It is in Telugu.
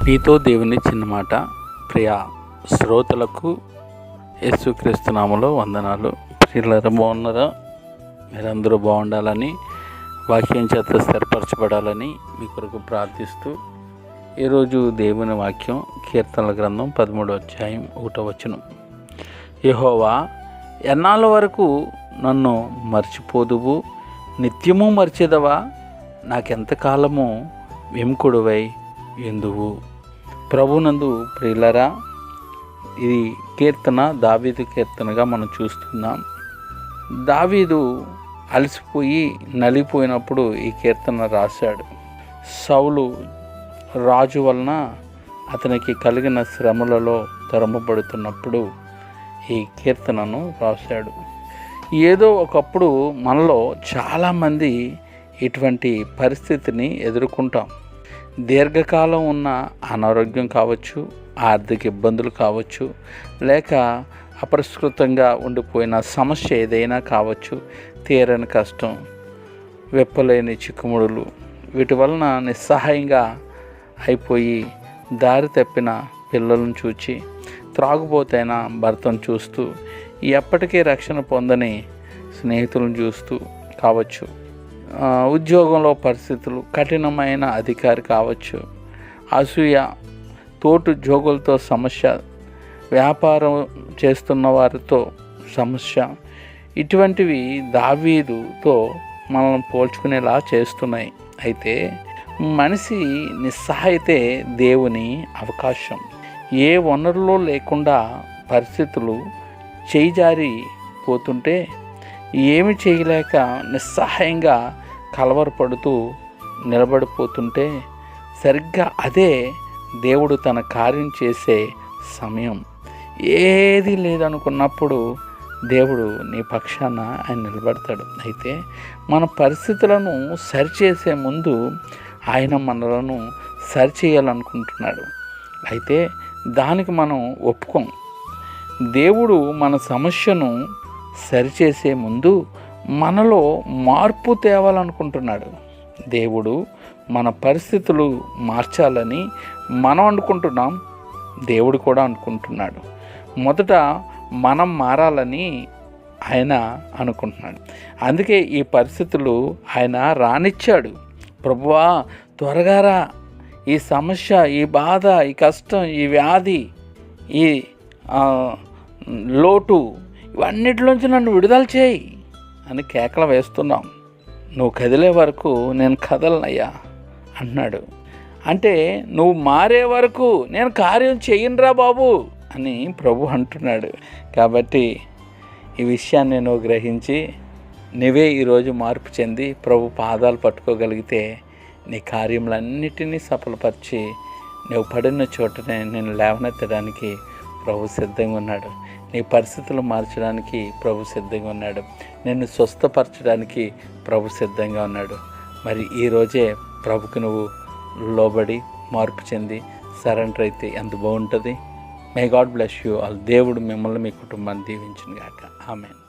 మీతో దేవుని చిన్న మాట. ప్రియ శ్రోతలకు యేసుక్రీస్తు నామములో వందనాలు. ప్రియులారా, బాగున్నారా? మీరందరూ బాగుండాలని, వాక్యం చేత స్థిరపరచబడాలని మీ కొరకు ప్రార్థిస్తూ ఈరోజు దేవుని వాక్యం కీర్తనల గ్రంథం 13వ అధ్యాయం 1వ వచనం. యెహోవా, ఎన్నాళ్ళ వరకు నన్ను మర్చిపోదువు? నిత్యము మర్చెదవా? నాకెంతకాలము విముఖుడువై ఎందువు? ప్రభునందు ప్రియులరా, ఇది కీర్తన, దావీదు కీర్తనగా మనం చూస్తున్నాం. దావీదు అలసిపోయి నలిగిపోయినప్పుడు ఈ కీర్తన రాశాడు. సౌలు రాజు వలన అతనికి కలిగిన శ్రమలలో తరమబడుతున్నప్పుడు ఈ కీర్తనను రాశాడు. ఏదో ఒకప్పుడు మనలో చాలామంది ఇటువంటి పరిస్థితిని ఎదుర్కొంటాం. దీర్ఘకాలం ఉన్న అనారోగ్యం కావచ్చు, ఆర్థిక ఇబ్బందులు కావచ్చు, లేక అపరిష్కృతంగా ఉండిపోయిన సమస్య ఏదైనా కావచ్చు, తీరని కష్టం, విప్పలేని చిక్కుముడులు, వీటి వలన నిస్సహాయంగా అయిపోయి దారి తప్పిన పిల్లలను చూచి, త్రాగుబోతైన భర్తను చూస్తూ, ఎప్పటికీ రక్షణ పొందని స్నేహితులను చూస్తూ కావచ్చు, ఉద్యోగంలో పరిస్థితులు, కఠినమైన అధికారి కావచ్చు, అసూయ, తోటి ఉద్యోగులతో సమస్య, వ్యాపారం చేస్తున్న వారితో సమస్య, ఇటువంటివి దావీదుతో మనల్ని పోల్చుకునేలా చేస్తున్నాయి. అయితే మనిషి నిస్సహాయితే దేవుని అవకాశం. ఏ వనరులో లేకుండా పరిస్థితులు చేయిజారిపోతుంటే ఏమి చేయలేక నిస్సహాయంగా కలవరపడుతూ నిలబడిపోతుంటే సరిగ్గా అదే దేవుడు తన కార్యం చేసే సమయం. ఏది లేదనుకున్నప్పుడు దేవుడు నీ పక్షాన ఆయన నిలబడతాడు. అయితే మన పరిస్థితులను సరిచేసే ముందు ఆయన మనలను సరిచేయాలనుకుంటున్నాడు. అయితే దానికి మనం ఒప్పుకోం. దేవుడు మన సమస్యను సరిచేసే ముందు మనలో మార్పు తేవాలనుకుంటున్నాడు. దేవుడు మన పరిస్థితులు మార్చాలని మనం అనుకుంటున్నాం, దేవుడు కూడా అనుకుంటున్నాడు. మొదట మనం మారాలని ఆయన అనుకుంటున్నాడు. అందుకే ఈ పరిస్థితులు ఆయన రానిచ్చాడు. ప్రభువా, త్వరగా రా, ఈ సమస్య, ఈ బాధ, ఈ కష్టం, ఈ వ్యాధి, ఈ లోటు, ఇవన్నిటిలోంచి నన్ను విడుదల చేయి అని కేకలు వేస్తున్నాం. నువ్వు కదిలే వరకు నేను కదలనయ్యా అన్నాడు. అంటే నువ్వు మారే వరకు నేను కార్యం చెయ్యనురా బాబు అని ప్రభు అంటున్నాడు. కాబట్టి ఈ విషయాన్ని నువ్వు గ్రహించి నువ్వే ఈరోజు మార్పు చెంది ప్రభు పాదాలు పట్టుకోగలిగితే నీ కార్యములన్నిటినీ సఫలపరిచి నువ్వు పడిన చోటనే నేను లేవనెత్తడానికి ప్రభు సిద్ధంగా ఉన్నాడు. నీ పరిస్థితులు మార్చడానికి ప్రభు సిద్ధంగా ఉన్నాడు. నిన్ను స్వస్థపరచడానికి ప్రభు సిద్ధంగా ఉన్నాడు. మరి ఈరోజే ప్రభుకి నువ్వు లోబడి మార్పు చెంది సరెండర్ అయితే ఎంత బాగుంటుంది. May God bless you all. దేవుడు మిమ్మల్ని, మీ కుటుంబాన్ని దీవించును గాక. ఆమేన్.